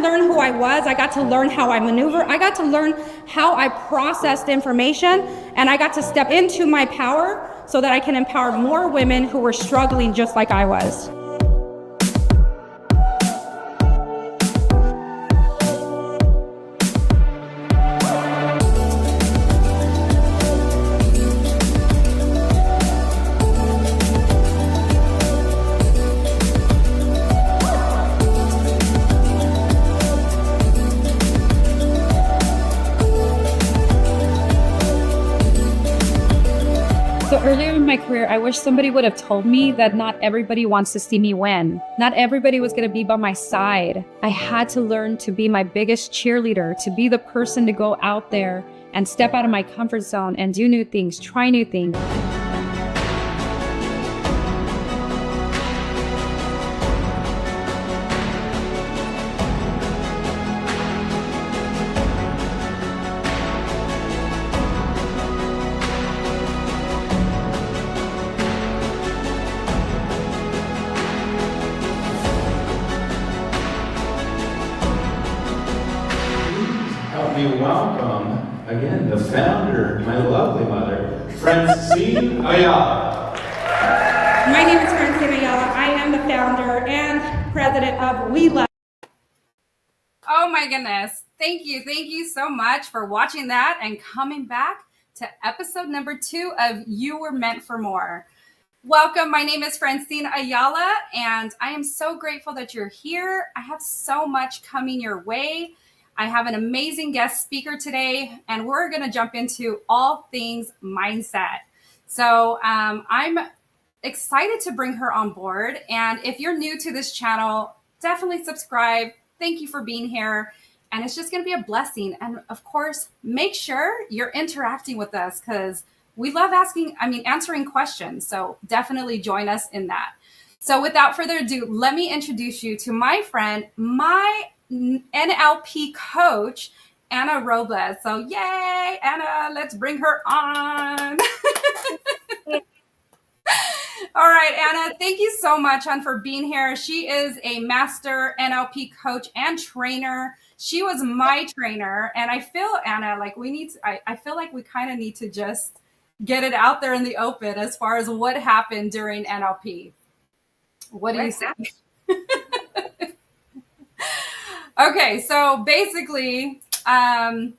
learn who I was. I got to learn how I maneuver. I got to learn how I processed information. And I got to step into my power so that I can empower more women who were struggling just like I was. So earlier in my career, I wish somebody would have told me that not everybody wants to see me win. Not everybody was going to be by my side. I had to learn to be my biggest cheerleader, to be the person to go out there and step out of my comfort zone and do new things, try new things. Help me welcome again the founder, my lovely mother, Francine Ayala. My name is Francine Ayala. I am the founder and president of We Love. Oh my goodness. Thank you so much for watching that and coming back to episode number 2 of You Were Meant for More. Welcome. My name is Francine Ayala, and I am so grateful that you're here. I have so much coming your way. I have an amazing guest speaker today, and we're going to jump into all things mindset. So I'm excited to bring her on board. And if you're new to this channel, definitely subscribe. Thank you for being here. And it's just going to be a blessing. And of course, make sure you're interacting with us because we love answering questions. So definitely join us in that. So without further ado, let me introduce you to my friend, my NLP coach, Ana Robles. So yay, Ana, let's bring her on. All right, Ana, thank you so much, for being here. She is a master NLP coach and trainer. She was my trainer. And I feel, Ana, like I feel like we kind of need to just get it out there in the open as far as what happened during NLP. What do you say? Okay, so basically, so Ana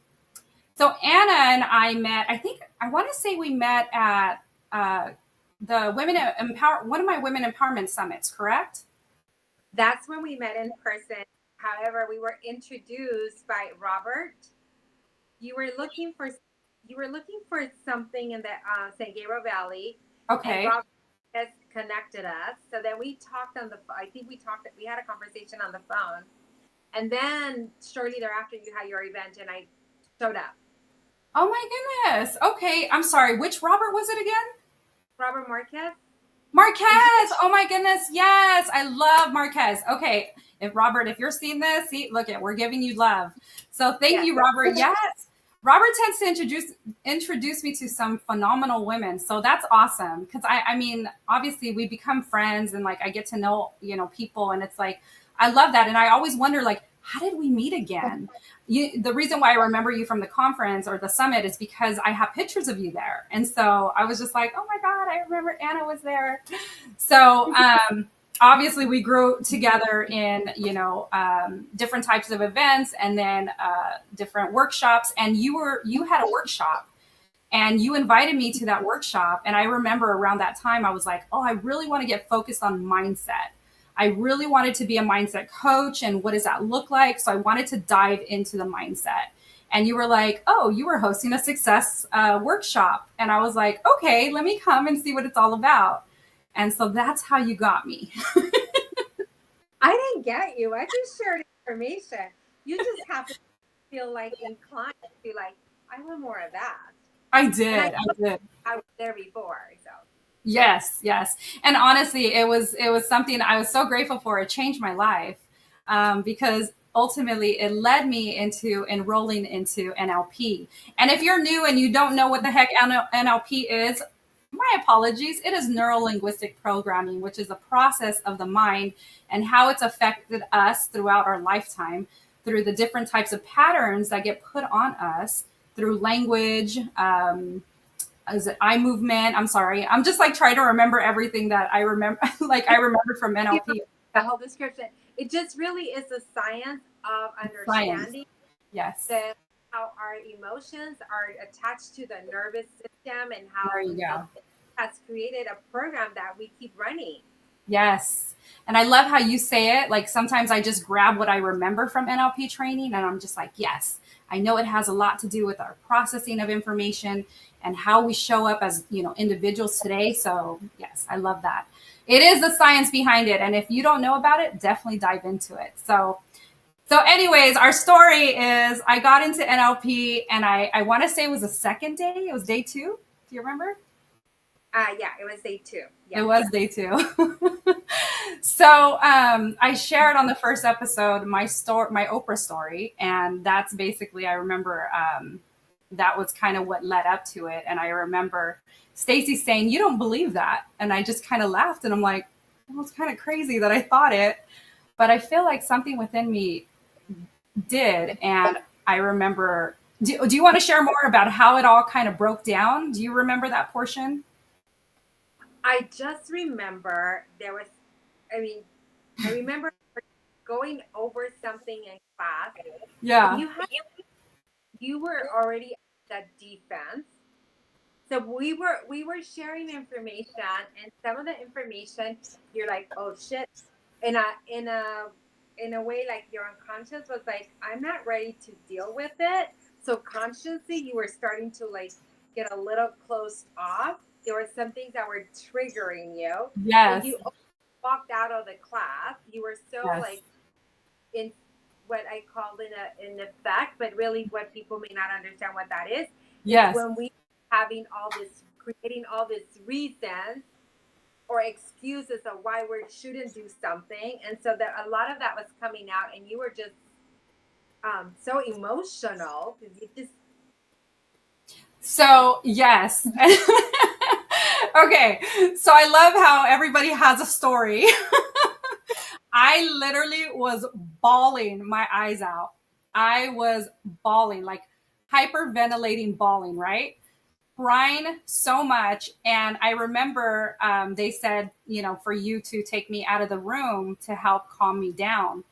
and I met, I want to say we met at the one of my women empowerment summits, correct? That's when we met in person. However, we were introduced by Robert. You were looking for something in the San Gabriel Valley. Okay. And Robert has connected us. So then we talked on the phone. I think we had a conversation on the phone. And then shortly thereafter, you had your event and I showed up. Oh my goodness. Okay. I'm sorry. Which Robert was it again? Robert Marquez. Marquez. Oh my goodness. Yes. I love Marquez. Okay. If you're seeing this, we're giving you love. So thank you, Robert. Yes. Robert tends to introduce me to some phenomenal women. So that's awesome. Because I mean, obviously we become friends and like I get to know, people, and it's like, I love that. And I always wonder, like, how did we meet again? The reason why I remember you from the conference or the summit is because I have pictures of you there. And so I was just like, oh my God, I remember Ana was there. So obviously we grew together in, different types of events and then different workshops. And you had a workshop and you invited me to that workshop. And I remember around that time, I was like, oh, I really want to get focused on mindset. I really wanted to be a mindset coach and what does that look like? So I wanted to dive into the mindset. And you were like, oh, you were hosting a success workshop. And I was like, okay, let me come and see what it's all about. And so that's how you got me. I didn't get you. I just shared information. You just have to feel like inclined to be like, I want more of that. I did. I was there before, so. Yes. And honestly, it was something I was so grateful for. It changed my life because ultimately it led me into enrolling into NLP. And if you're new and you don't know what the heck NLP is, my apologies. It is neuro-linguistic programming, which is a process of the mind and how it's affected us throughout our lifetime through the different types of patterns that get put on us through language, is it eye movement? I'm sorry. I'm just like trying to remember everything that I remember, like I remembered from NLP. The whole description. It just really is the science of understanding Yes. how our emotions are attached to the nervous system and how There you go. has created a program that we keep running. Yes. And I love how you say it. Like sometimes I just grab what I remember from NLP training and I'm just like, yes, I know it has a lot to do with our processing of information and how we show up as, individuals today. So yes, I love that. It is the science behind it. And if you don't know about it, definitely dive into it. So anyways, our story is I got into NLP and I want to say it was the second day. It was day 2. Do you remember? Yeah, it was day 2. Yeah. It was day 2. So I shared on the first episode my Oprah story, and that's basically I remember that was kind of what led up to it. And I remember Stacy saying, "You don't believe that," and I just kind of laughed, and I'm like, "Well, it's kind of crazy that I thought it," but I feel like something within me did, and I remember. Do you want to share more about how it all kind of broke down? Do you remember that portion? I just remember I remember going over something in class. Yeah. You were already at the defense. So we were sharing information, and some of the information you're like, oh shit, in a way, like your unconscious was like, I'm not ready to deal with it. So consciously, you were starting to like get a little closed off. There were some things that were triggering you. Yes. And you walked out of the class. You were so Yes. like in what I called in effect, but really what people may not understand what that is. Yes. When we creating all this reasons or excuses of why we shouldn't do something, and so that a lot of that was coming out, and you were just so emotional because you just. So yes. Okay. So I love how everybody has a story. I literally was bawling my eyes out. I was bawling, like hyperventilating, bawling, right? Crying so much. And I remember they said, for you to take me out of the room to help calm me down.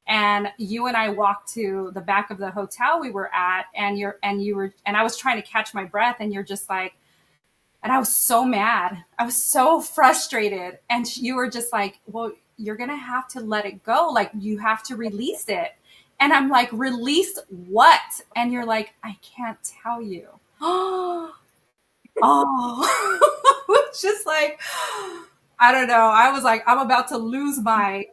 And you and I walked to the back of the hotel we were at, and I was trying to catch my breath, and you're just like, and I was so mad. I was so frustrated. And you were just like, well, you're going to have to let it go. Like you have to release it. And I'm like, release what? And you're like, I can't tell you. It's just like, I don't know. I was like, I'm about to lose my.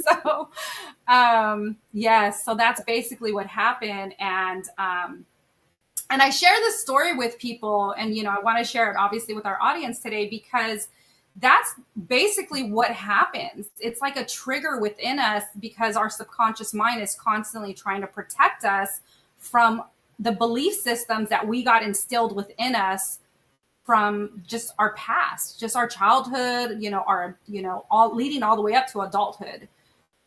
So, yes. So that's basically what happened. And I share this story with people, and I want to share it obviously with our audience today because that's basically what happens. It's like a trigger within us because our subconscious mind is constantly trying to protect us from the belief systems that we got instilled within us from just our past, just our childhood, all leading all the way up to adulthood.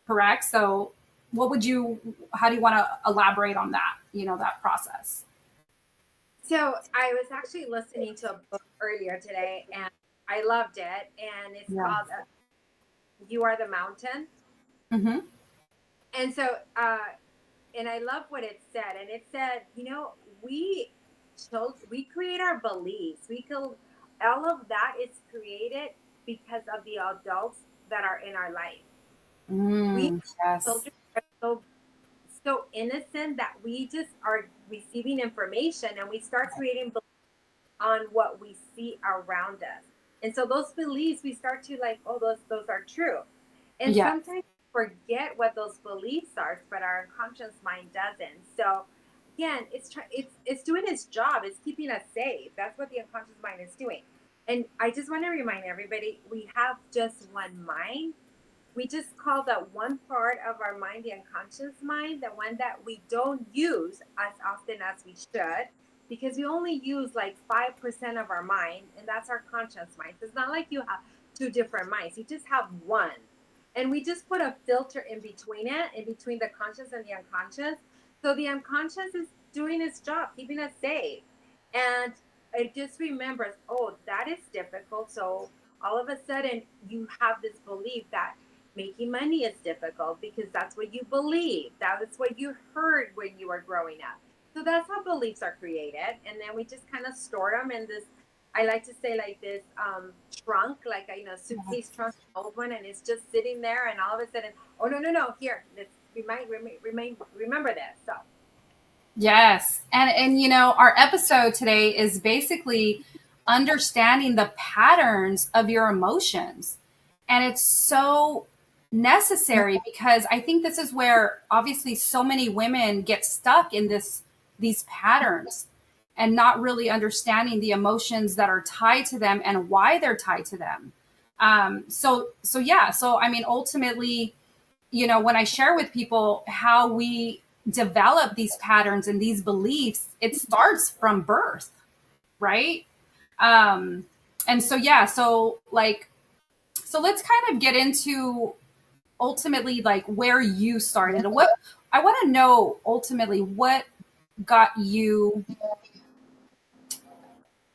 Correct? So how do you want to elaborate on that, that process? So I was actually listening to a book earlier today, and I loved it. And it's called "You Are the Mountain." Mm-hmm. And so, and I love what it said. And it said, we create our beliefs. All of that is created because of the adults that are in our life. Yes. Children are so innocent that we just are receiving information, and we start creating beliefs on what we see around us. And so those beliefs, we start to like, oh, those are true. And sometimes we forget what those beliefs are, but our unconscious mind doesn't. So again, it's doing its job. It's keeping us safe. That's what the unconscious mind is doing. And I just want to remind everybody, we have just one mind. We just call that one part of our mind the unconscious mind, the one that we don't use as often as we should, because we only use like 5% of our mind, and that's our conscious mind. So it's not like you have two different minds. You just have one. And we just put a filter in between it, in between the conscious and the unconscious. So the unconscious is doing its job, keeping us safe. And it just remembers, oh, that is difficult. So all of a sudden you have this belief that making money is difficult because that's what you believe. That is what you heard when you were growing up. So that's how beliefs are created. And then we just kind of store them in this, I like to say like this trunk, like a suitcase trunk, old one, and it's just sitting there. And all of a sudden, oh no, here, let's remember this. So Yes. And our episode today is basically understanding the patterns of your emotions. And it's so necessary because I think this is where obviously so many women get stuck in these patterns and not really understanding the emotions that are tied to them and why they're tied to them. So I mean, ultimately, when I share with people how we develop these patterns and these beliefs, it starts from birth, right? And so, yeah, so let's kind of get into ultimately like where you started. What I want to know ultimately what got you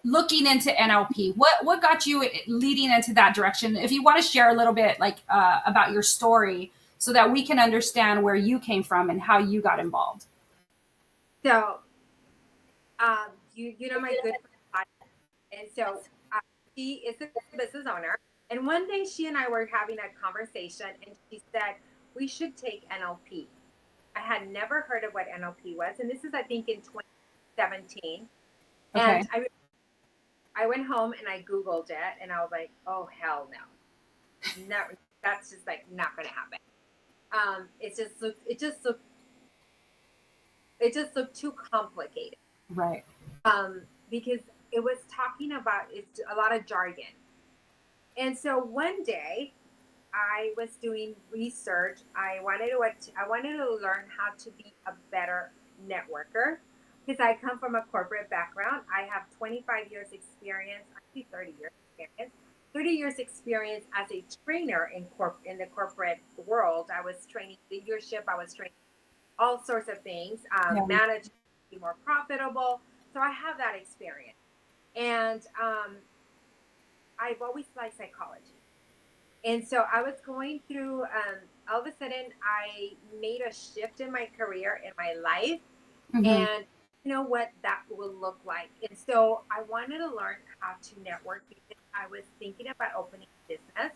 looking into NLP? What got you leading into that direction? If you want to share a little bit like about your story so that we can understand where you came from and how you got involved. So, you know my good friend, and so she is a business owner. And one day she and I were having a conversation, and she said we should take NLP. I had never heard of what NLP was, and this is I think in 2017. Okay. And I went home and I Googled it, and I was like, oh hell no, that's just like not going to happen. It just looked too complicated. Right. Because it was talking about it's a lot of jargon. And so one day I was doing research. I wanted to learn how to be a better networker because I come from a corporate background. I have 25 years experience, actually 30 years experience. 30 years experience as a trainer in the corporate world. I was training leadership. I was training all sorts of things, manage to be more profitable. So I have that experience. And I've always liked psychology. And so I was going through, all of a sudden, I made a shift in my career, in my life, and you know what that will look like. And so I wanted to learn how to network because I was thinking about opening a business.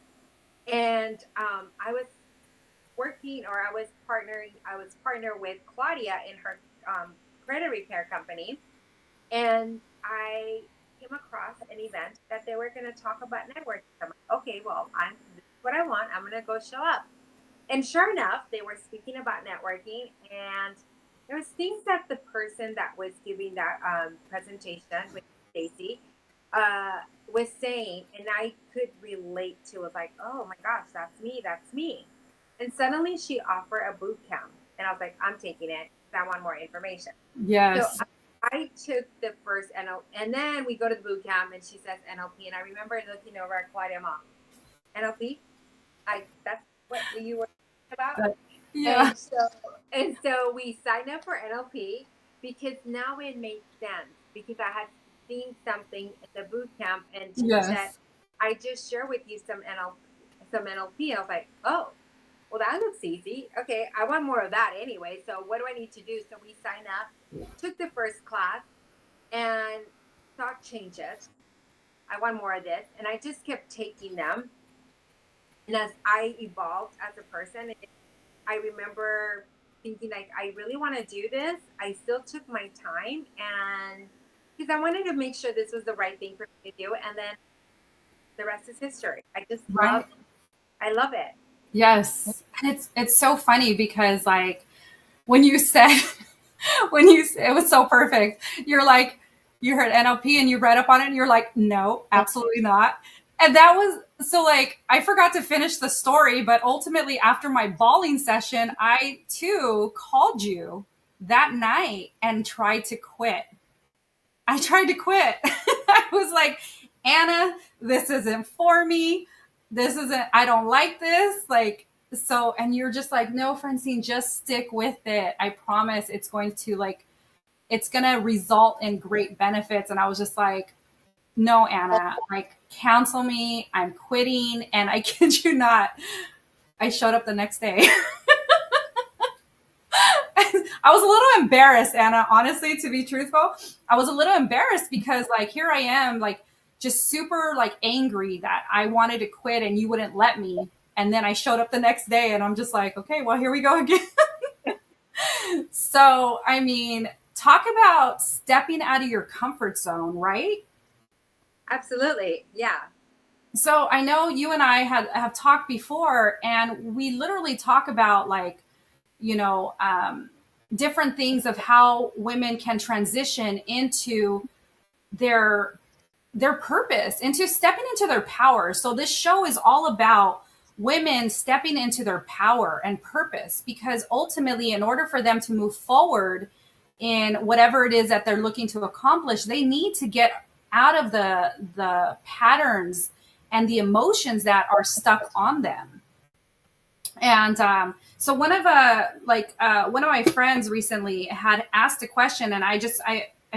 And I was partnered with Claudia in her credit repair company. And I came across an event that they were going to talk about networking. I'm like, okay, well, this is what I want. I'm going to go show up. And sure enough, they were speaking about networking, and there was things that the person that was giving that presentation with Stacy was saying, and I could relate to it. Like, oh my gosh, that's me. And suddenly she offered a boot camp, and I was like, I'm taking it. I want more information. Yes. So I took the first NLP, and then we go to the boot camp, and she says NLP, and I remember looking over at Claudia, Mom, NLP. That's what you were about. Yeah. And so we signed up for NLP because now it made sense because I had seen something at the boot camp, and she said, I just share with you some NLP. I was like, oh, well, that looks easy. Okay, I want more of that anyway. So what do I need to do? So we signed up, took the first class, and thought changes. I want more of this. And I just kept taking them. And as I evolved as a person, I remember thinking, like, I really want to do this. I still took my time, and because I wanted to make sure this was the right thing for me to do. And then the rest is history. I love it. Yes. And it's so funny because like when you said it was so perfect. You're like, you heard NLP and you read up on it and you're like, no, absolutely not. And that was so like I forgot to finish the story, but ultimately after my bawling session, I too called you that night and tried to quit. I tried to quit. I was like, Anna, this isn't for me. I don't like this. Like, So, and you're just like, no, Francine, just stick with it. I promise it's going to like, it's going to result in great benefits. And I was just like, no, Anna, like cancel me. I'm quitting. And I kid you not, I showed up the next day. I was a little embarrassed, Anna, honestly, to be truthful. I was a little embarrassed because like here I am, like just super like angry that I wanted to quit and you wouldn't let me. And then I showed up the next day and I'm just like, okay, well, here we go again. So, I mean, talk about stepping out of your comfort zone, right? Absolutely. Yeah. So I know you and I have talked before, and we literally talk about like, you know, different things of how women can transition into their their purpose, into stepping into their power. So this show is all about women stepping into their power and purpose, because ultimately, in order for them to move forward in whatever it is that they're looking to accomplish, they need to get out of the patterns and the emotions that are stuck on them. And so one of my friends recently had asked a question, and I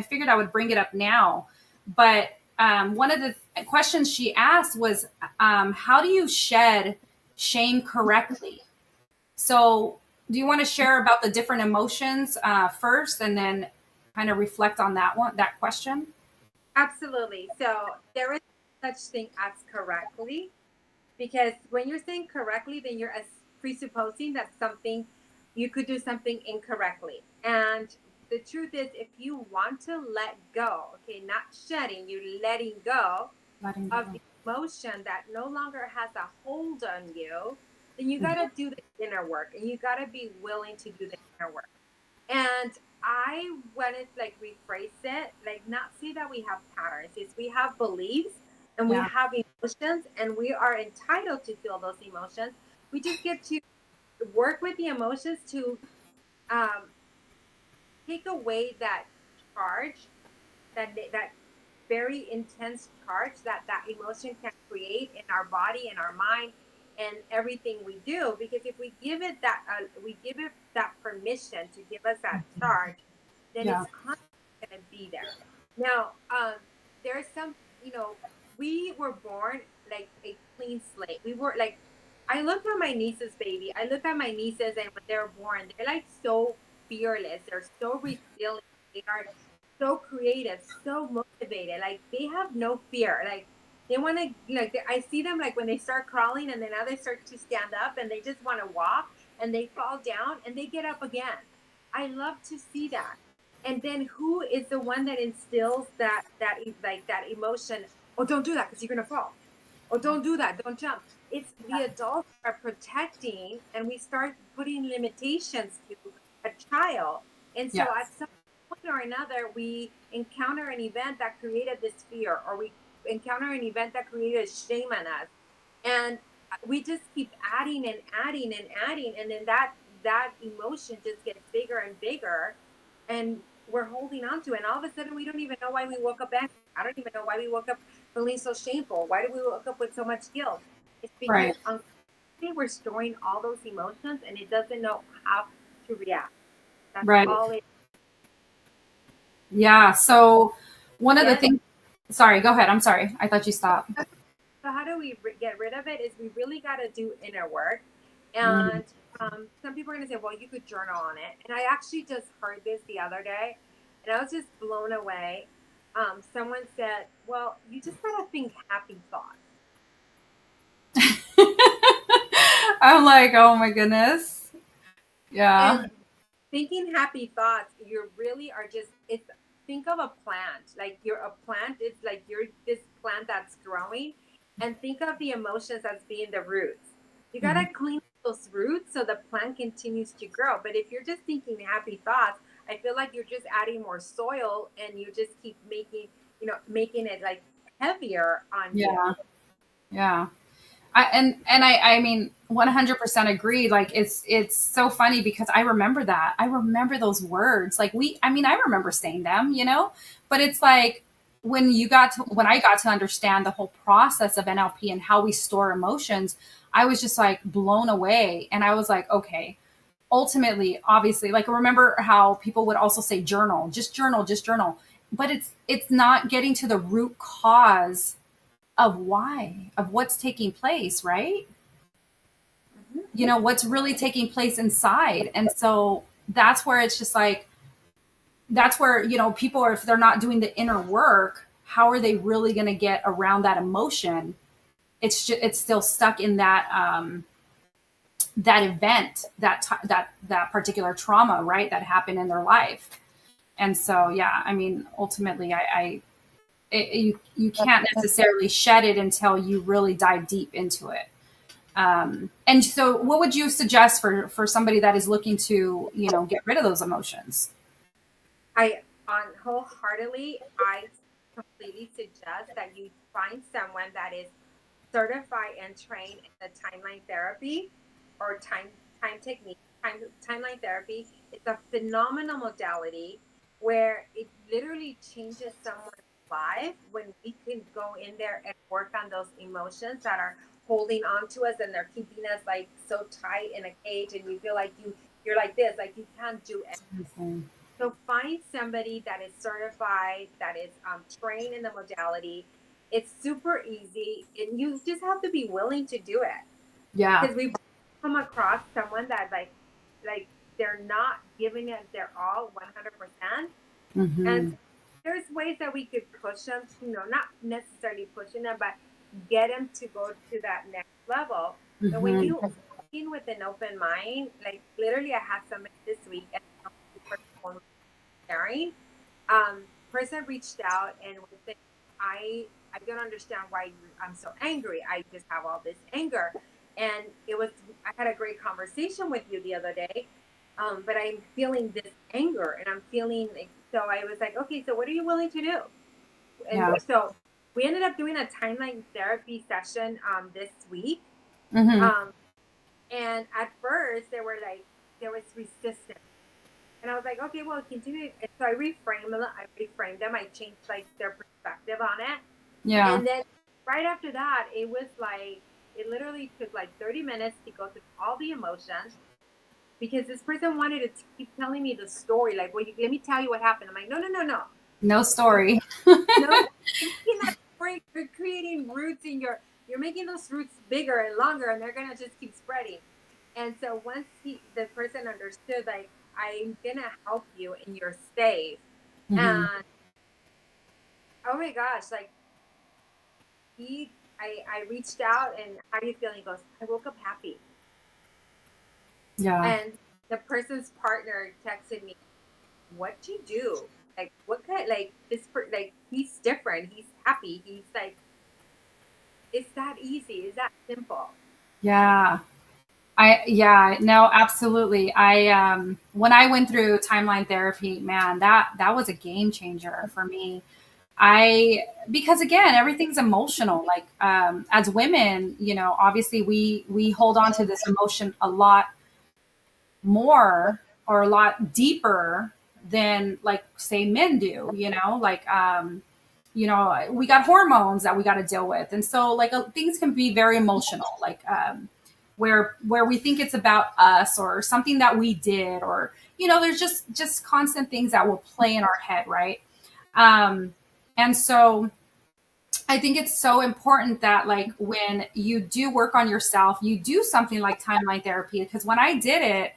figured I would bring it up now. But one of the questions she asked was, how do you shed shame correctly? So do you want to share about the different emotions first, and then kind of reflect on that question? Absolutely. So there is such thing as correctly, because when you're saying correctly, then you're presupposing that something you could do something incorrectly. And the truth is, if you want to let go, okay, not shedding, you're letting go Letting of go. the emotion that no longer has a hold on you, then you got to do the inner work, and you got to be willing to do the inner work. And I want to like rephrase it, like not see that we have patterns. Is we have beliefs and we Yeah. have emotions, and we are entitled to feel those emotions. We just get to work with the emotions to um, take away that charge, that very intense charge that that emotion can create in our body and our mind and everything we do. Because if we give it that we give it that permission to give us that charge, then Yeah. it's constantly going to be there. Now, there's some, we were born like a clean slate. We were like, I look at my nieces, baby. I look at my nieces, and when they're born, they're like so fearless. They're so resilient. They are so creative, so motivated. Like they have no fear. Like they want to, like I see them like when they start crawling, and then now they start to stand up, and they just want to walk, and they fall down and they get up again. I love to see that. And then who is the one that instills that emotion? Oh, don't do that because you're gonna fall. Oh, don't do that. Don't jump. It's the adults are protecting, and we start putting limitations to a child. And so Yes. at some point or another, we encounter an event that created this fear, or we encounter an event that created shame on us, and we just keep adding and adding and adding, and then that emotion just gets bigger and bigger, and we're holding on to it. And all of a sudden, we don't even know why we woke up angry. I don't even know why we woke up feeling so shameful. Why do we woke up with so much guilt? It's because Right. we're storing all those emotions, and it doesn't know how to react. That's Right. all it. Yeah. So one of the Yes. things, sorry, go ahead. I'm sorry. I thought you stopped. So how do we get rid of it? Is we really got to do inner work. Mm. And some people are going to say, well, you could journal on it. And I actually just heard this the other day, and I was just blown away. Someone said, well, you just got to think happy thoughts. I'm like, oh my goodness. Yeah. And thinking happy thoughts, you really are just, it's, think of a plant. Like you're a plant, it's like you're this plant that's growing. And think of the emotions as being the roots. You got to Mhm. clean those roots so the plant continues to grow. But if you're just thinking happy thoughts, I feel like you're just adding more soil, and you just keep making, making it like heavier on you. Yeah. Yeah. I mean 100% agree. Like it's so funny because I remember that. I remember those words. Like I mean I remember saying them, but it's like when I got to understand the whole process of NLP and how we store emotions, I was just like blown away. And I was like, okay, ultimately, obviously, like remember how people would also say journal, just journal, just journal. But it's not getting to the root cause of why, of what's taking place, right? You know, what's really taking place inside. And so that's where it's just like, that's where, you know, people are, if they're not doing the inner work, how are they really going to get around that emotion? It's still stuck in that, that event, that particular trauma, right? That happened in their life. And so, yeah, I mean, ultimately you can't necessarily shed it until you really dive deep into it. And so what would you suggest for somebody that is looking to, you know, get rid of those emotions? I wholeheartedly, I completely suggest that you find someone that is certified and trained in the timeline therapy or time technique. Timeline therapy is a phenomenal modality where it literally changes someone's life when we can go in there and work on those emotions that are holding on to us and they're keeping us like so tight in a cage, and you feel like you're like this, like you can't do anything. So find somebody that is certified, that is trained in the modality. It's super easy, and you just have to be willing to do it. Yeah. Because we've come across someone that like they're not giving it their all 100%. And there's ways that we could push them, you know, not necessarily pushing them, but get them to go to that next level. But when you in with an open mind, like literally, I had somebody this week, and sharing. Person reached out and was saying, I don't understand why I'm so angry. I just have all this anger. And I had a great conversation with you the other day, but I'm feeling this anger and I'm feeling like, so I was like, okay, so what are you willing to do? And Yeah. so we ended up doing a timeline therapy session this week. And at first there was resistance. And I was like, okay, well, continue. And so I reframed them. I changed like their perspective on it. Yeah. And then right after that, it was like, it literally took like 30 minutes to go through all the emotions because this person wanted to keep telling me the story. Like, well, let me tell you what happened. I'm like, no. No story. No, you're making that story, you're creating roots you're making those roots bigger and longer, and they're going to just keep spreading. And so once the person understood, like, I'm gonna help you and you're safe. And oh my gosh, like I reached out and how are you feeling? He goes, I woke up happy. Yeah. And the person's partner texted me, what'd you do? Like what kind like like he's different, he's happy, he's like, it's that easy, it's that simple. Yeah. No, absolutely. When I went through timeline therapy, man, that was a game changer for me. Because again, everything's emotional. Like, as women, you know, obviously we hold on to this emotion a lot more or a lot deeper than like say men do, you know, like, you know, we got hormones that we got to deal with. And so like things can be very emotional, like, where we think it's about us or something that we did, or, you know, there's just constant things that will play in our head. Right. And so I think it's so important that like when you do work on yourself, you do something like timeline therapy, because when I did it,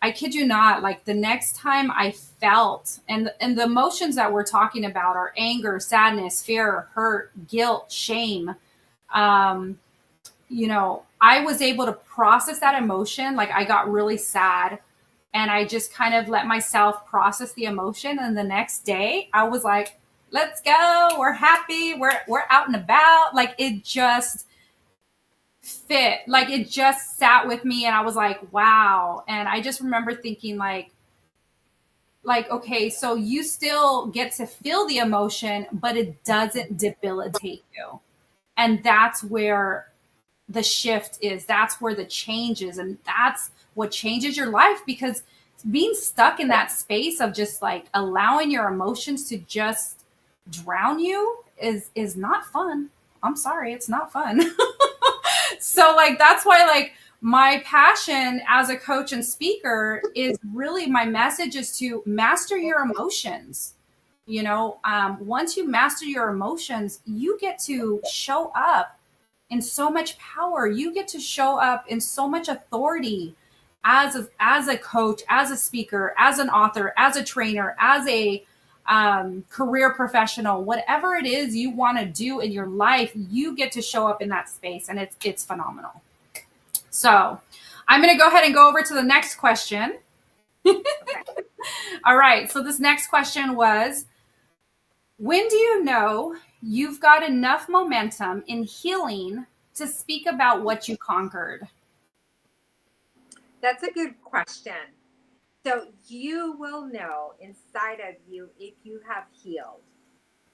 I kid you not, like the next time I felt, and the emotions that we're talking about are anger, sadness, fear, hurt, guilt, shame. Um, you know, I was able to process that emotion. Like I got really sad and I just kind of let myself process the emotion. And the next day I was like, let's go. We're happy. We're out and about. Like it just fit, like it just sat with me, and I was like, wow. And I just remember thinking like okay, so you still get to feel the emotion, but it doesn't debilitate you. And that's where the shift is, that's where the change is, and that's what changes your life. Because being stuck in that space of just like allowing your emotions to just drown you is not fun. I'm sorry, it's not fun. So like that's why like my passion as a coach and speaker is really, my message is to master your emotions. You know, once you master your emotions, you get to show up in so much power. You get to show up in so much authority as a coach, as a speaker, as an author, as a trainer, as a career professional, whatever it is you want to do in your life, you get to show up in that space, and it's phenomenal. So I'm going to go ahead and go over to the next question. All right. So this next question was, when do you know you've got enough momentum in healing to speak about what you conquered? That's a good question. So you will know inside of you if you have healed.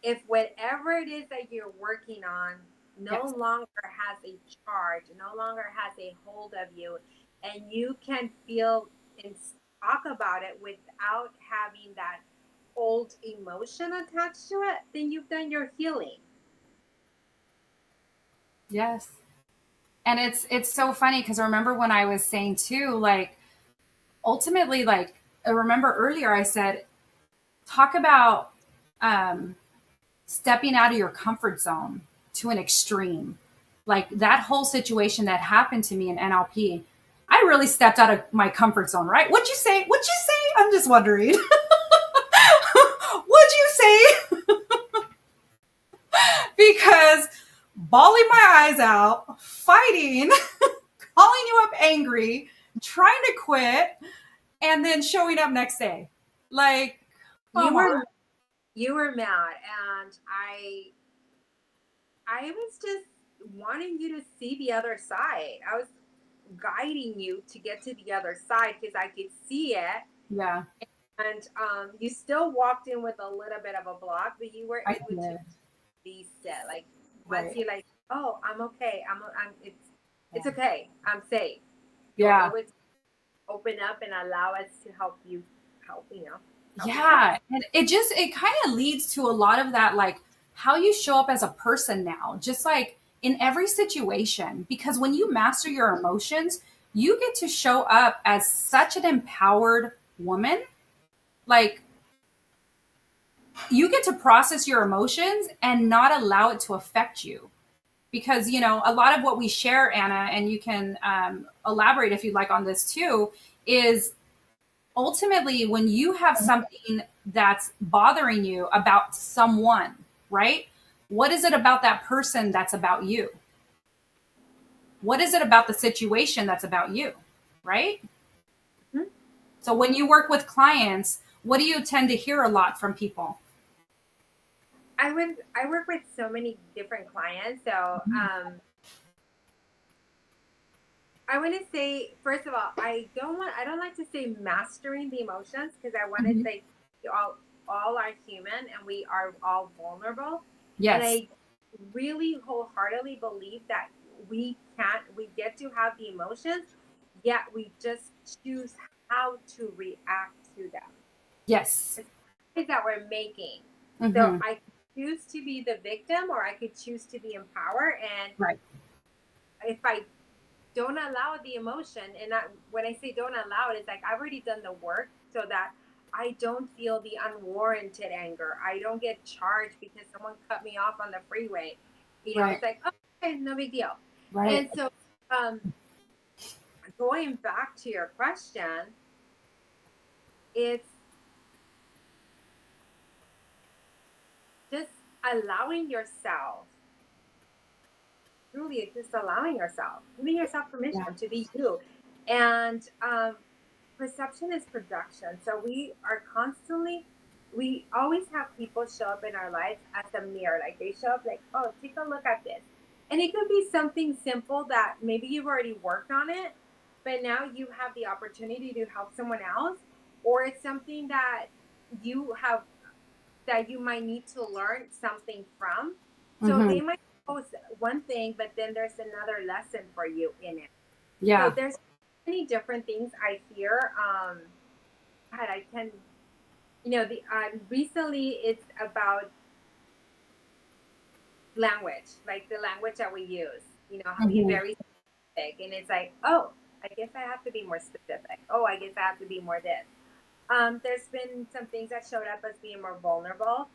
If whatever it is that you're working on no Yes. longer has a charge, no longer has a hold of you, and you can feel and talk about it without having that old emotion attached to it, then you've done your healing. Yes. And it's so funny because I remember when I was saying too, like ultimately, like I remember earlier I said, talk about stepping out of your comfort zone to an extreme. Like that whole situation that happened to me in NLP, I really stepped out of my comfort zone, right? What'd you say? What'd you say? I'm just wondering. What'd you say? Because bawling my eyes out, fighting, calling you up angry, trying to quit, and then showing up next day. Like, You were mad, and I was just wanting you to see the other side. I was guiding you to get to the other side because I could see it. yeah, And you still walked in with a little bit of a block, but you were I able to did. be set. Like once Right. you like, oh, I'm okay. It's okay. I'm safe. You're Yeah. able to open up and allow us to help you help, you know. Help you. Yeah. And it kind of leads to a lot of that, like how you show up as a person now, just like in every situation. Because when you master your emotions, you get to show up as such an empowered woman. Like you get to process your emotions and not allow it to affect you. Because, you know, a lot of what we share, Anna, and you can elaborate if you'd like on this too, is ultimately when you have something that's bothering you about someone, right? What is it about that person that's about you? What is it about the situation that's about you, right? Mhm. So when you work with clients, what do you tend to hear a lot from people? I work with so many different clients. So I want to say, first of all, I don't like to say mastering the emotions because I want to Mhm. say all are human and we are all vulnerable. And Yes. I really wholeheartedly believe that we get to have the emotions, yet we just choose how to react to them. Yes. It's the choice that we're making. So Hmm. I could choose to be the victim or I could choose to be in power. And Right. if I don't allow the emotion, and when I say don't allow it, it's like I've already done the work so that I don't feel the unwarranted anger. I don't get charged because someone cut me off on the freeway. You know, Right. it's like, oh, okay, no big deal. Right. And so, um, going back to your question, it's just allowing yourself, truly just allowing yourself, giving yourself permission Yeah. to be you. And perception is production. So we always have people show up in our lives as a mirror. Like they show up like, oh, take a look at this. And it could be something simple that maybe you've already worked on it, but now you have the opportunity to help someone else. Or it's something that you have that you might need to learn something from. So Hmm. they might post one thing, but then there's another lesson for you in it. So Yeah. there's many different things I hear. God, I can, you know, the recently it's about language, like the language that we use, be Mhm. very specific. And it's like, oh, I guess I have to be more specific. Oh, I guess I have to be more this. There's been some things that showed up as being more vulnerable,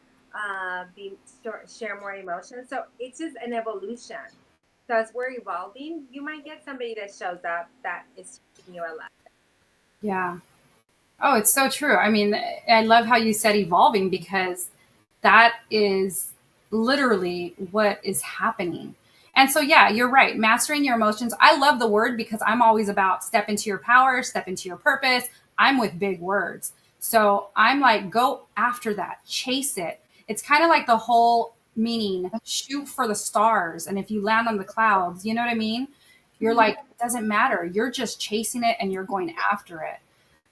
share more emotions. So it's just an evolution. So as we're evolving, you might get somebody that shows up that is teaching you a lesson. Yeah. Oh, it's so true. I mean, I love how you said evolving because that is literally what is happening. And so, yeah, you're right. Mastering your emotions. I love the word because I'm always about step into your power, step into your purpose. I'm with big words. So I'm like, go after that, chase it. It's kind of like the whole meaning shoot for the stars. And if you land on the clouds, you know what I mean? You're like, it doesn't matter. You're just chasing it and you're going after it.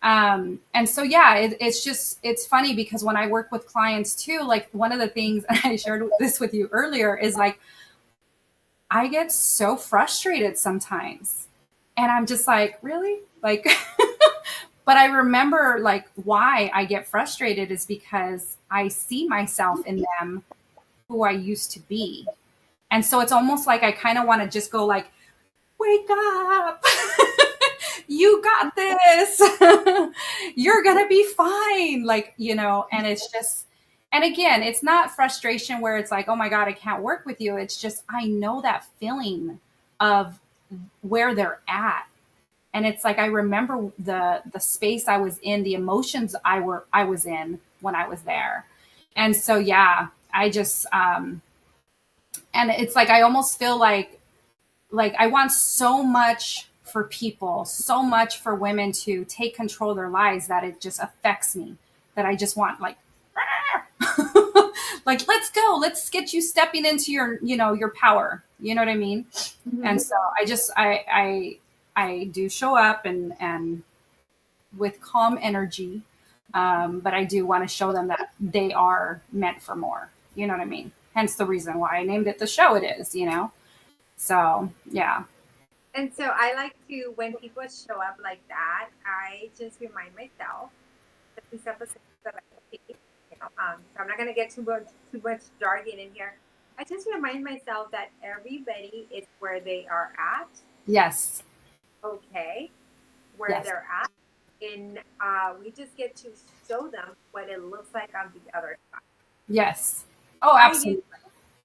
And so, yeah, it's funny because when I work with clients too, like one of the things, and I shared this with you earlier, is like, I get so frustrated sometimes and I'm just like, really? Like, but I remember like why I get frustrated is because I see myself in them who I used to be. And so it's almost like I kind of want to just go like, wake up. You got this. You're going to be fine. Like, and it's just, and again, it's not frustration where it's like, oh my God, I can't work with you. It's just, I know that feeling of where they're at. And it's like, I remember the space I was in, the emotions I was in when I was there. And so, yeah, I just, and it's like, I almost feel like I want so much for people, so much for women to take control of their lives that it just affects me. That I just want like, like let's go, let's get you stepping into your power. You know what I mean? Mm-hmm. And so I do show up and with calm energy, but I do want to show them that they are meant for more. You know what I mean? Hence the reason why I named it the show it is. So, yeah. And so I like to, when people show up like that, I just remind myself that these episodes that I take, so I'm not going to get too much jargon in here. I just remind myself that everybody is where they are at. Yes. Okay. Where yes. they're at. And we just get to show them what it looks like on the other side. Yes. Oh, absolutely.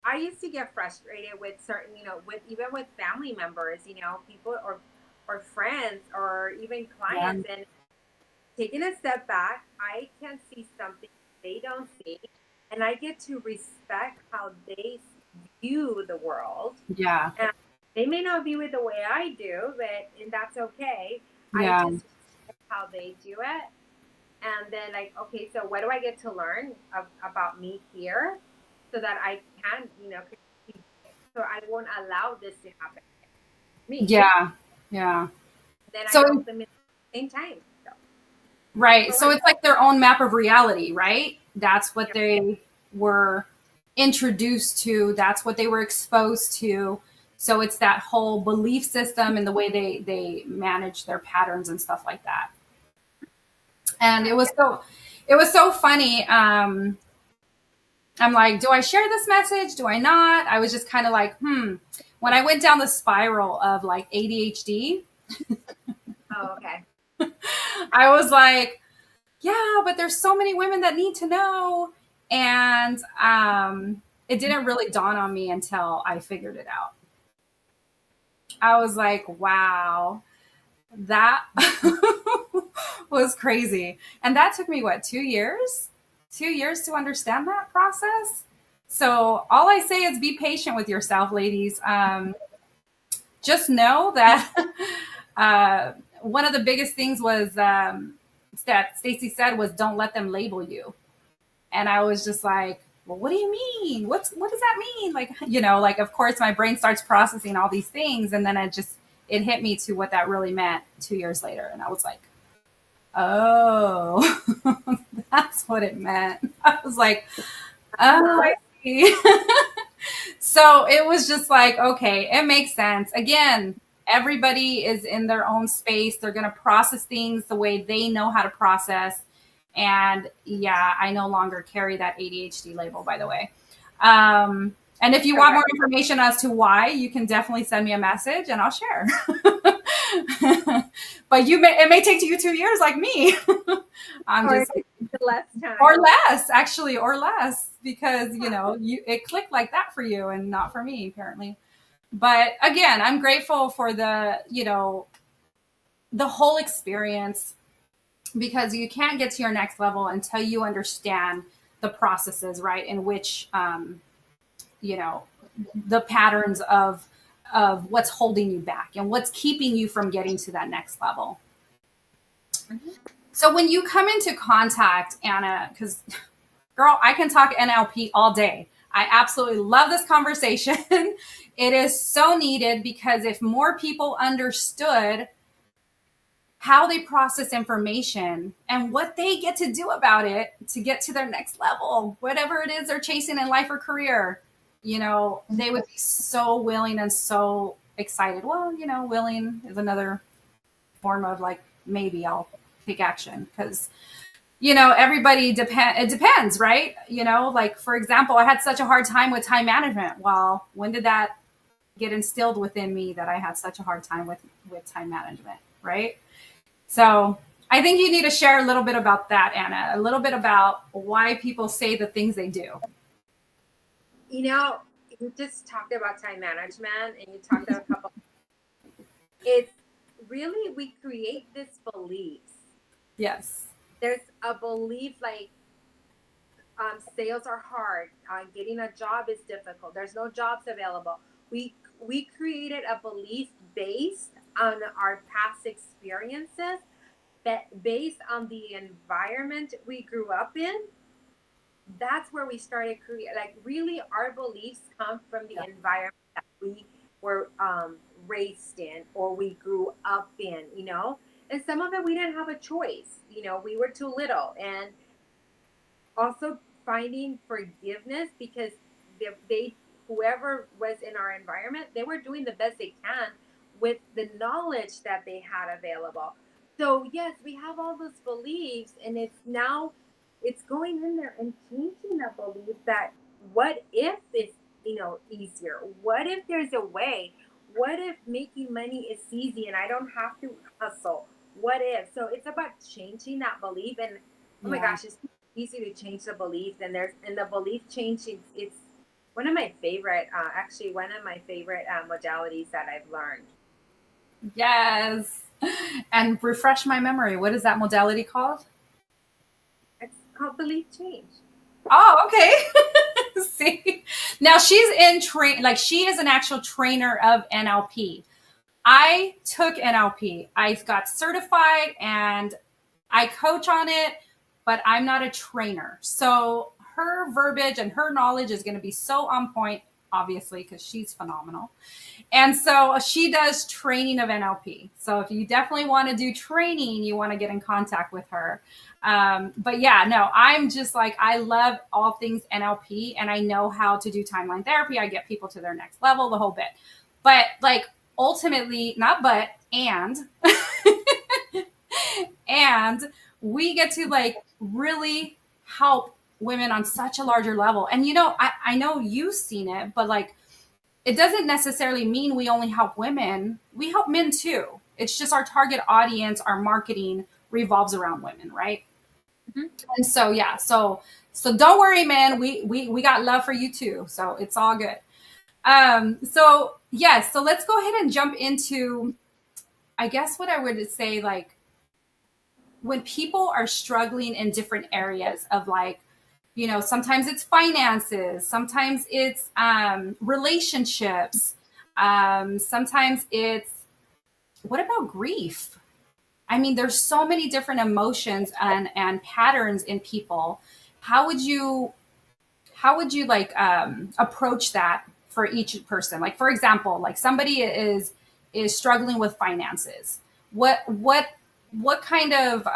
I used to get frustrated with certain, even with family members, people or friends or even clients. Yeah. And taking a step back, I can see something they don't see. And I get to respect how they view the world. Yeah. And they may not view it the way I do, and that's okay. Yeah. I just respect how they do it. And then okay, so what do I get to learn about me here? So that I can, so I won't allow this to happen to me. Yeah, yeah. Then I help them at the same time. So. Right. So it's like their own map of reality, right? That's what they were introduced to. That's what they were exposed to. So it's that whole belief system and the way they manage their patterns and stuff like that. And it was so funny. I'm like, do I share this message? Do I not? I was just kind of like, When I went down the spiral of like ADHD. Oh, okay. I was like, yeah, but there's so many women that need to know. And it didn't really dawn on me until I figured it out. I was like, wow, that was crazy. And that took me, 2 years? 2 years to understand that process. So all I say is be patient with yourself, ladies. Just know that one of the biggest things was that Stacy said was don't let them label you. And I was just like, well, what do you mean? What does that mean? Like, of course my brain starts processing all these things. And then it hit me to what that really meant 2 years later. And I was like, oh, that's what it meant. I was like, oh, I see. So it was just like, okay, it makes sense. Again, everybody is in their own space. They're going to process things the way they know how to process. And yeah, I no longer carry that ADHD label, by the way. And And if you want more information as to why, you can definitely send me a message and I'll share. But it may take you 2 years like me. I'm Or just less time. or less, actually, or less, because it clicked like that for you and not for me, apparently. But again, I'm grateful for the whole experience, because you can't get to your next level until you understand the processes, right, in which the patterns of what's holding you back and what's keeping you from getting to that next level. So when you come into contact, Ana, because girl, I can talk NLP all day. I absolutely love this conversation. It is so needed, because if more people understood how they process information and what they get to do about it to get to their next level, whatever it is they're chasing in life or career, they would be so willing and so excited. Well, willing is another form of like, maybe I'll take action, because everybody it depends, right? Like, for example, I had such a hard time with time management. Well, when did that get instilled within me that I had such a hard time with time management, right? So I think you need to share a little bit about that, Ana, a little bit about why people say the things they do. You just talked about time management, and you talked about a couple. It's really, we create this beliefs. Yes. There's a belief like sales are hard. Getting a job is difficult. There's no jobs available. We created a belief based on our past experiences, but based on the environment we grew up in. That's where we started creating. Like, really, our beliefs come from the environment that we were raised in or we grew up in. And some of it we didn't have a choice. We were too little. And also finding forgiveness, because whoever was in our environment, they were doing the best they can with the knowledge that they had available. So yes, we have all those beliefs, and it's going in there and changing that belief that what if it's easier? What if there's a way? What if making money is easy and I don't have to hustle? What if? So it's about changing that belief. And oh my gosh, it's easy to change the belief. And the belief changing, it's one of my favorite modalities that I've learned. Yes. And refresh my memory. What is that modality called? It's called belief change. Oh, okay. See, now she's in she is an actual trainer of NLP. I took NLP. I got certified and I coach on it, but I'm not a trainer. So her verbiage and her knowledge is going to be so on point, obviously, because she's phenomenal. And so she does training of NLP. So if you definitely want to do training, you want to get in contact with her. But yeah, no, I'm just like, I love all things NLP, and I know how to do timeline therapy. I get people to their next level, the whole bit. But like, ultimately, and we get to like really help women on such a larger level. And I know you've seen it, but like, it doesn't necessarily mean we only help women. We help men too. It's just our target audience, our marketing revolves around women, right? Mm-hmm. And so, yeah, so don't worry, man. We got love for you too. So it's all good. So yes, so let's go ahead and jump into, I guess what I would say, like, when people are struggling in different areas of like, sometimes it's finances, sometimes it's relationships, sometimes it's, what about grief? I mean, there's so many different emotions and patterns in people. How would you like approach that for each person? Like, for example, like somebody is struggling with finances. What kind of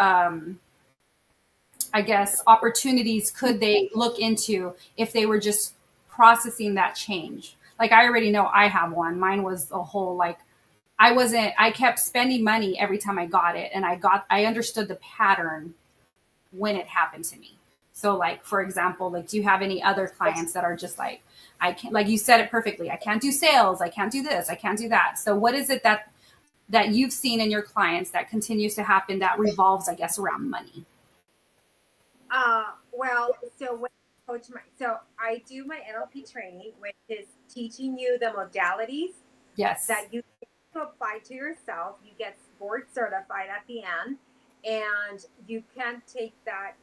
I guess opportunities could they look into if they were just processing that change? Like, I already know I have one. Mine was a whole, like, I kept spending money every time I got it. And I understood the pattern when it happened to me. So like, for example, like, do you have any other clients that are just like, I can't, like you said it perfectly, I can't do sales, I can't do this, I can't do that. So what is it that you've seen in your clients that continues to happen that revolves, I guess, around money? Well, so when I coach so I do my NLP training, which is teaching you the modalities Yes. that you can apply to yourself. You get board certified at the end, and you can take that,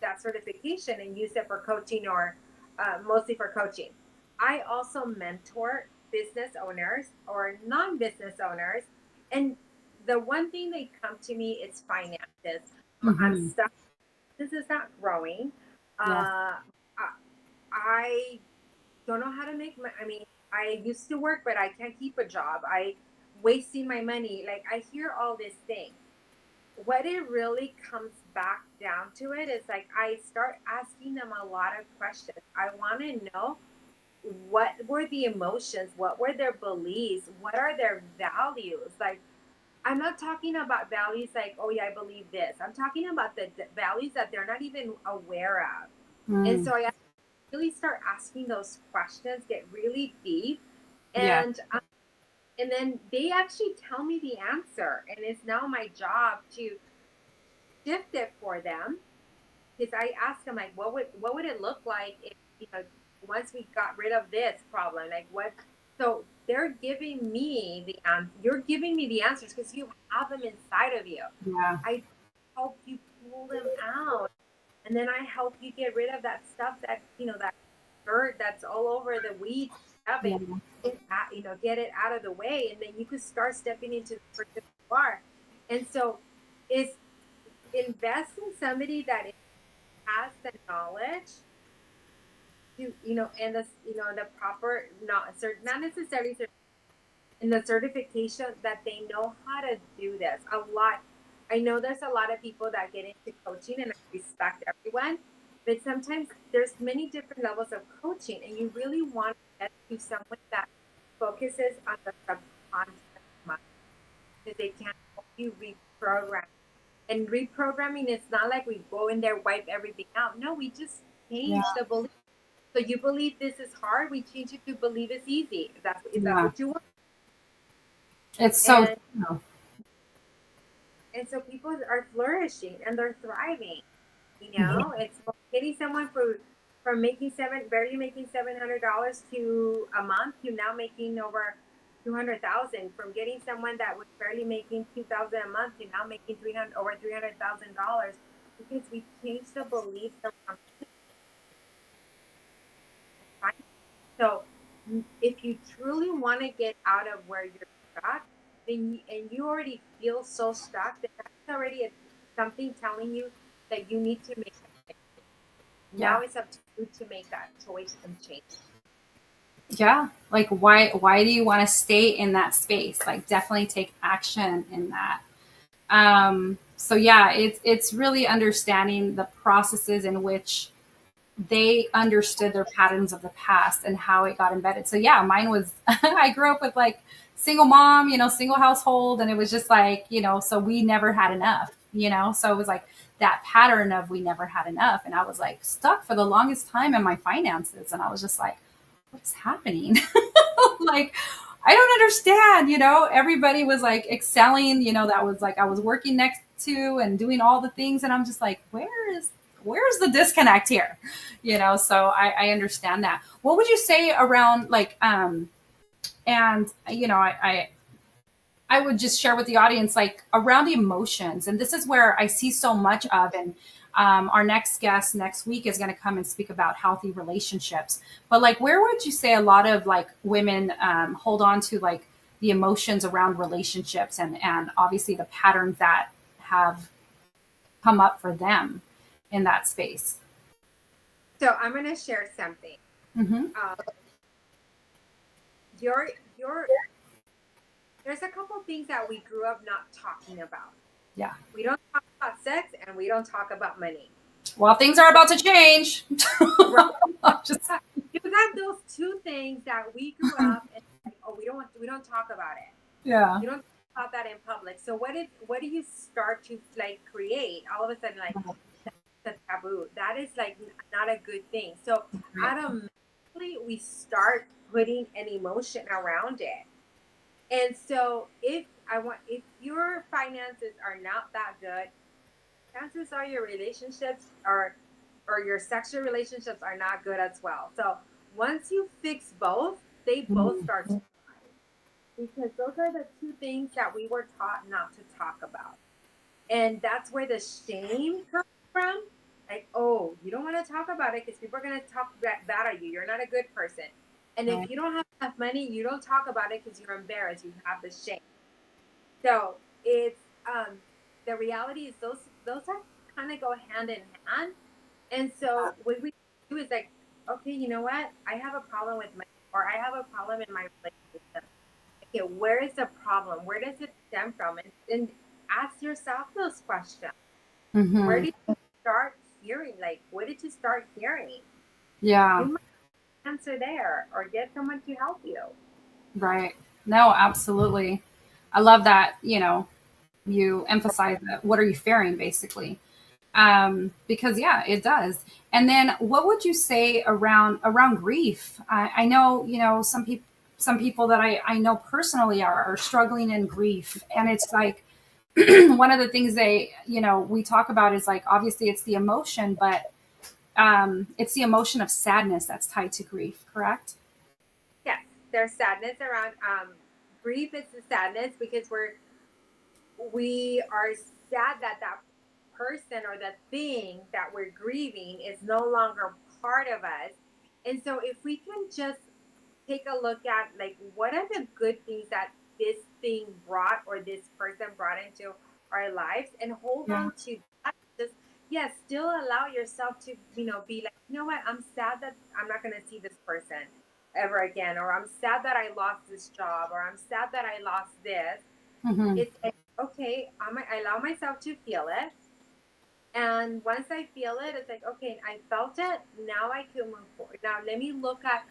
that certification and use it for coaching, or mostly for coaching. I also mentor business owners or non-business owners, and the one thing they come to me is finances. I'm Mm-hmm. stuck. This is not growing. Yes. I, I don't know how to make money. I mean, I used to work, but I can't keep a job. I wasting my money. Like, I hear all these things. What it really comes back down to it is like I start asking them a lot of questions. I want to know what were the emotions, what were their beliefs, what are their values. Like, I'm not talking about values like, oh yeah, I believe this. I'm talking about the values that they're not even aware of. And Mm. so I really start asking those questions, get really deep, Yeah. and then they actually tell me the answer, and it's now my job to shift it for them, because I ask them like, what would it look like if, once we got rid of this problem, like what? So they're giving me you're giving me the answers because you have them inside of you. Yeah. I help you pull them out, and then I help you get rid of that stuff that that dirt that's all over the weeds stuff, Yeah. and get it out of the way, and then you could start stepping into the person you are. And so is invest in somebody that has the knowledge to and the proper, not necessarily in the certification, that they know how to do this. I know there's a lot of people that get into coaching, and I respect everyone, but sometimes there's many different levels of coaching, and you really want to get to someone that focuses on the subconscious mind, because they can help you reprogram. And reprogramming is not like we go in there, wipe everything out. No, we just Yeah. change the belief. So you believe this is hard, we change it to believe it's easy. Is that Yeah. what you want? It's so And true. and so people are flourishing and they're thriving. Yeah. It's getting someone from barely making $700 to a month to now making over 200,000. From getting someone that was barely making 2,000 a month to now making over $300,000, because we changed the beliefs around. So if you truly want to get out of where you're stuck, and you already feel so stuck, that that's already something telling you that you need to make a change. Yeah. Now it's up to you to make that choice and change. Yeah. Like, why do you want to stay in that space? Like, definitely take action in that. So yeah, it's really understanding the processes in which they understood their patterns of the past and how it got embedded. So yeah, mine was I grew up with like single mom, single household, and it was just like, so we never had enough, so it was like that pattern of we never had enough. And I was like stuck for the longest time in my finances. And I was just like, what's happening? Like, I don't understand, everybody was like excelling, that was like I was working next to and doing all the things. And I'm just like, where's the disconnect here? So I understand that. What would you say around like, and I would just share with the audience, like around emotions. And this is where I see so much of, and our next guest next week is going to come and speak about healthy relationships. But like, where would you say a lot of like women hold on to like the emotions around relationships, and obviously the patterns that have come up for them in that space? So I'm going to share something. Mm-hmm. Your There's a couple things that we grew up not talking about. Yeah. We don't talk about sex, and we don't talk about money. Well, things are about to change. Right. Just, You got those two things that we grew up and like, oh, we don't talk about it. yeah. You don't talk about that in public. So what do you start to like create all of a sudden, like a taboo. That is like not a good thing. So automatically we start putting an emotion around it. And so if your finances are not that good, chances are your relationships are or your sexual relationships are not good as well. So once you fix both, they both start to because those are the two things that we were taught not to talk about. And that's where the shame comes from. Like, oh, you don't want to talk about it because people are going to talk bad at you. You're not a good person. And if you don't have enough money, you don't talk about it because you're embarrassed. You have the shame. So it's the reality is those are kind of go hand in hand. And so what we do is like, okay, you know what? I have a problem with my or I have a problem in my relationship. Okay, where is the problem? Where does it stem from? And ask yourself those questions. Where Mm-hmm. did you start hearing? Like, what did you start hearing? Yeah. You might answer there or get someone to help you. Right. No, absolutely. I love that, you emphasize that. What are you fearing, basically? Because yeah, it does. And then what would you say around grief? I know, some people that I know personally are struggling in grief. And it's like one of the things we talk about is like, obviously it's the emotion, but it's the emotion of sadness that's tied to grief, correct? Yes, there's sadness around grief is the sadness because we are sad that that person or the thing that we're grieving is no longer part of us. And so if we can just take a look at like what are the good things that this thing brought or this person brought into our lives and hold Yeah. on to that, just yes, still allow yourself to be like, you know what, I'm sad that I'm not going to see this person ever again, or I'm sad that I lost this job, or I'm sad that I lost this. Hmm. It's like, okay, I allow myself to feel it, and once I feel it, it's like, okay, I felt it, now I can move forward. Now let me look at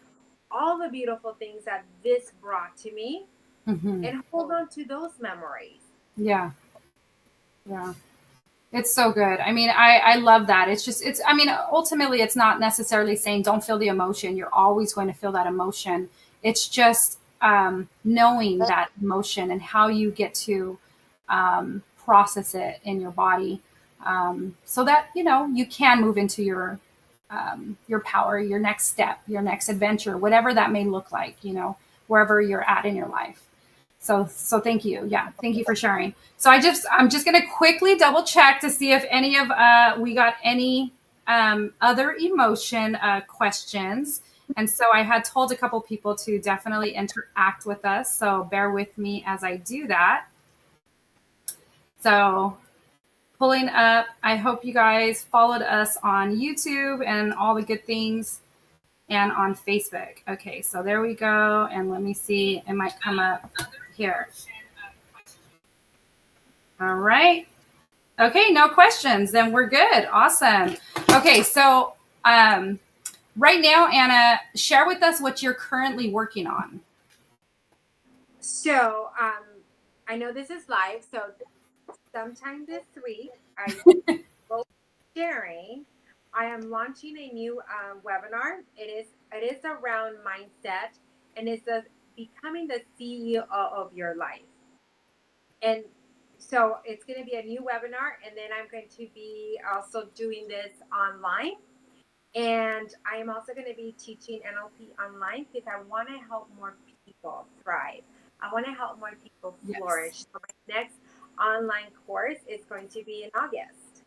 all the beautiful things that this brought to me Hmm. and hold on to those memories. Yeah. Yeah. It's so good. I mean, I love that. I mean, ultimately, it's not necessarily saying don't feel the emotion. You're always going to feel that emotion. It's just knowing that emotion and how you get to process it in your body, so that, you can move into your power, your next step, your next adventure, whatever that may look like, wherever you're at in your life. So thank you. Yeah, thank you for sharing. So I'm just gonna quickly double check to see if any of we got any other emotion questions. And so I had told a couple people to definitely interact with us. So bear with me as I do that. So pulling up. I hope you guys followed us on YouTube and all the good things, and on Facebook. Okay, so there we go. And let me see. It might come up here. All right. Okay, no questions. Then we're good. Awesome. Okay, so right now, Anna, share with us what you're currently working on. So I know this is live, so sometime this week I will be sharing. I am launching a new webinar. It is around mindset, and it's becoming the CEO of your life. And so it's going to be a new webinar, and then I'm going to be also doing this online. And I am also going to be teaching NLP online because I want to help more people thrive. I want to help more people flourish. Yes. So my next online course is going to be in August.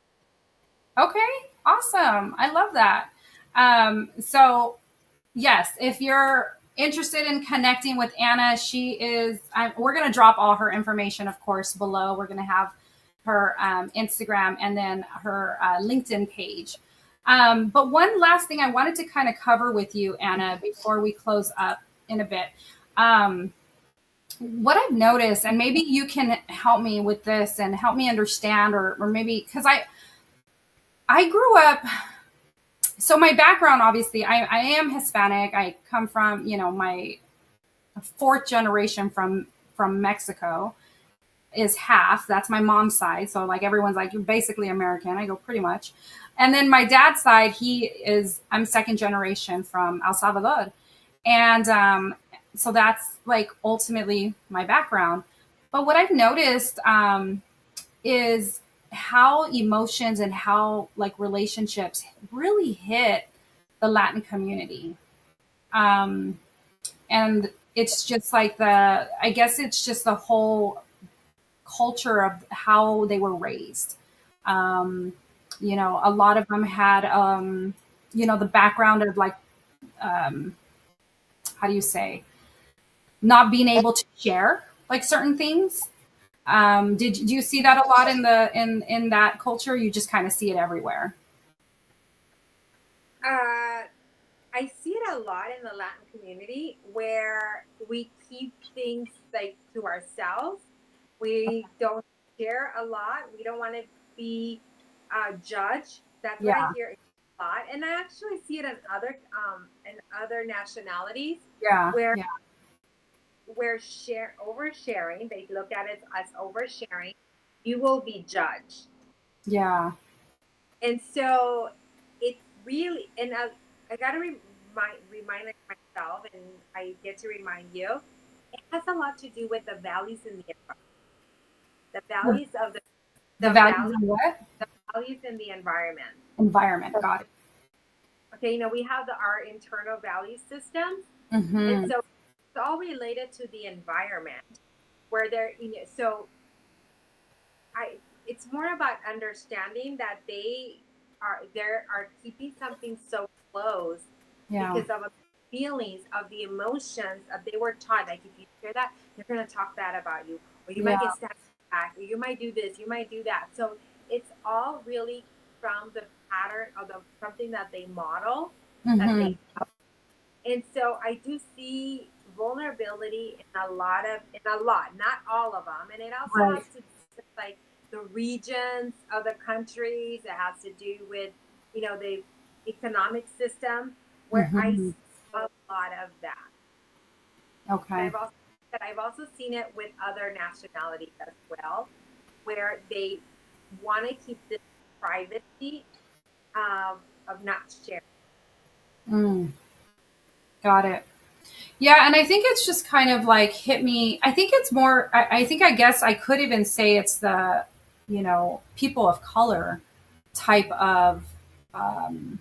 Okay, awesome. I love that. So, yes, if you're interested in connecting with Anna, we're going to drop all her information, of course, below. We're going to have her Instagram and then her LinkedIn page. But one last thing I wanted to kind of cover with you, Anna, before we close up in a bit. What I've noticed, and maybe you can help me with this and help me understand, or maybe because I grew up. So my background, obviously, I am Hispanic. I come from, my fourth generation from Mexico. is half. That's my mom's side. So like everyone's like, you're basically American. I go, pretty much. And then my dad's side, I'm second generation from El Salvador. And so that's like ultimately my background. But what I've noticed is how emotions and how like relationships really hit the Latin community. Um, and it's just like I guess it's just the whole culture of how they were raised. Um, a lot of them had, the background of like, um, how do you say, not being able to share like certain things. Do you see that a lot in that culture? You just kind of see it everywhere. I see it a lot in the Latin community where we keep things like to ourselves. We don't share a lot. We don't want to be judged. That's what I Yeah, hear a lot, and I actually see it in other nationalities yeah, where yeah, oversharing. They look at it as oversharing. You will be judged, yeah, and so it's really and I gotta remind myself, and I get to remind you. It has a lot to do with the values in the the, values of the the values value and what the values in the environment. environment. Got it. Okay, we have our internal value systems, and Mm-hmm. so it's all related to the environment where so I it's more about understanding that they are keeping something so close Yeah, because of the feelings of the emotions that they were taught. Like if you share that, they're gonna talk bad about you, or you yeah, might get stabbed back, or you might do this, you might do that. So it's all really from the pattern of something that they model, that mm-hmm. they and so I do see vulnerability in a lot, not all of them. And it also Right. has to do with like the regions of the countries. It has to do with, the economic system where I Mm-hmm. see a lot of that. And Okay. I've also seen it with other nationalities as well, where they want to keep this privacy of not sharing. Mm, got it. Yeah, and I think it's just kind of like hit me. I think it's more. I think I guess I could even say it's the, people of color type of um,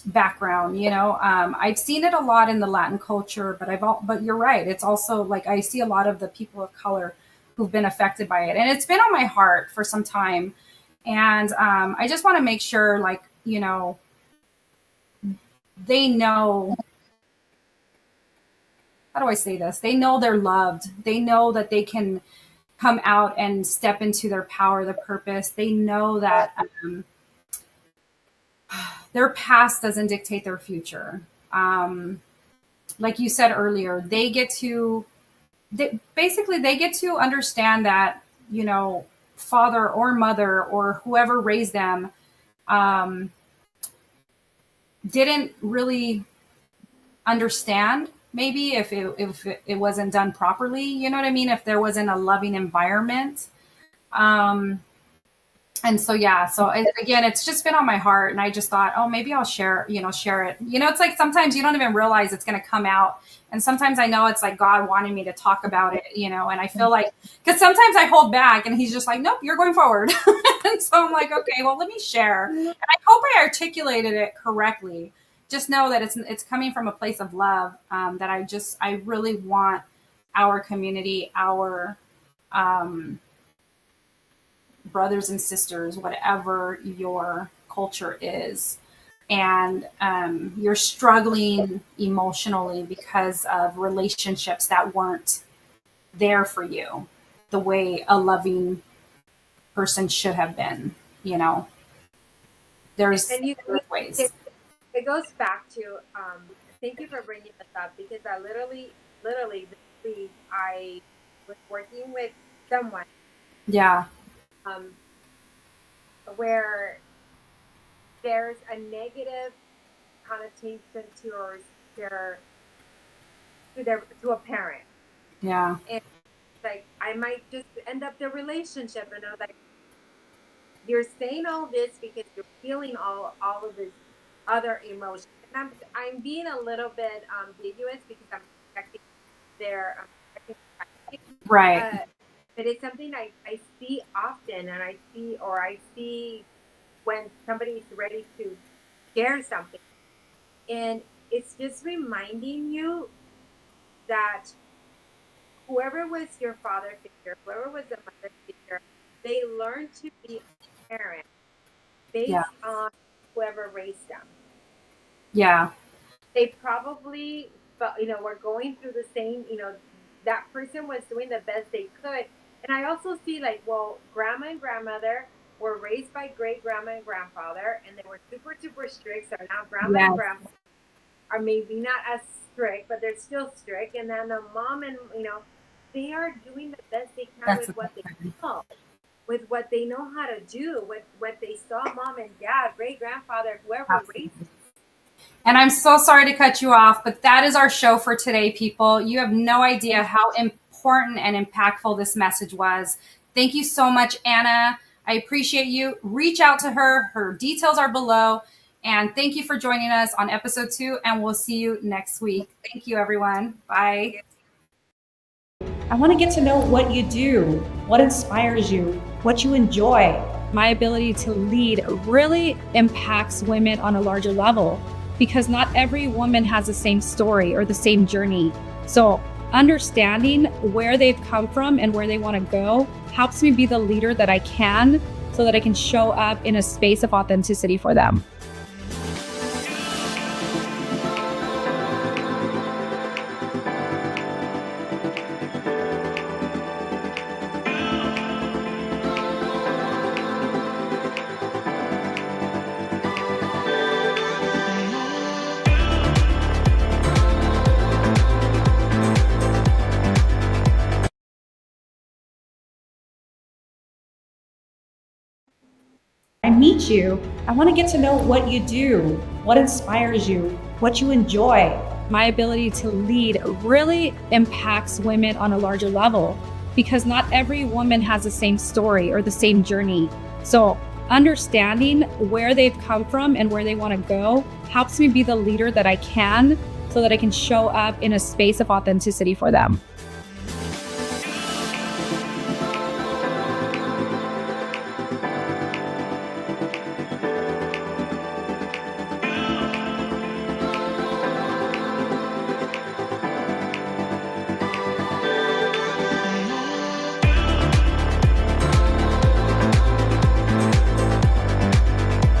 background. I've seen it a lot in the Latin culture, but you're right. It's also like I see a lot of the people of color who've been affected by it, and it's been on my heart for some time. And I just want to make sure, like, they know, how do I say this? They know they're loved. They know that they can come out and step into their power, their purpose. They know that their past doesn't dictate their future. Like you said earlier, they get to understand that, father or mother or whoever raised them um, didn't really understand, maybe if it wasn't done properly, you know what I mean, if there wasn't a loving environment. um and so yeah, again, it's just been on my heart, and I just thought, oh, maybe I'll share it. It's like sometimes you don't even realize it's going to come out, and sometimes I know it's like God wanting me to talk about it, and I feel like, because sometimes I hold back and he's just like, nope, you're going forward. And so I'm like, okay, well, let me share, and I hope I articulated it correctly. Just know that it's coming from a place of love, that I really want our community, our um, brothers and sisters, whatever your culture is, and you're struggling emotionally because of relationships that weren't there for you the way a loving person should have been, you know, there's And ways. it goes back to thank you for bringing this up because I literally this week I was working with someone Yeah, um, where there's a negative connotation their to a parent, yeah, like I might just end up the relationship, and I'm like, you're saying all this because you're feeling all of this other emotion. And I'm being a little bit ambiguous because I'm protecting protecting Right. but it's something I see often, and I see when somebody's ready to share something. And it's just reminding you that whoever was your father figure, whoever was the mother figure, they learned to be a parent Yeah. based on whoever raised them. Yeah. They probably, but were going through the same, that person was doing the best they could. And I also see like, well, grandma and grandmother were raised by great grandma and grandfather, and they were super, super strict. So now grandma and Yes. grandpa are maybe not as strict, but they're still strict. And then the mom and, they are doing the best they can That's with what they know, with what they know how to do, with what they saw mom and dad, great grandfather, whoever raised them. And I'm so sorry to cut you off, but that is our show for today, people. You have no idea how important and impactful this message was. Thank you so much, Anna. I appreciate you. Reach out to her. Her details are below. And thank you for joining us on episode 2, and we'll see you next week. Thank you, everyone. Bye. I want to get to know what you do, what inspires you, what you enjoy. My ability to lead really impacts women on a larger level because not every woman has the same story or the same journey. So understanding where they've come from and where they want to go helps me be the leader that I can so that I can show up in a space of authenticity for them. I meet you. I want to get to know what you do, what inspires you, what you enjoy. My ability to lead really impacts women on a larger level because not every woman has the same story or the same journey. So understanding where they've come from and where they want to go helps me be the leader that I can so that I can show up in a space of authenticity for them.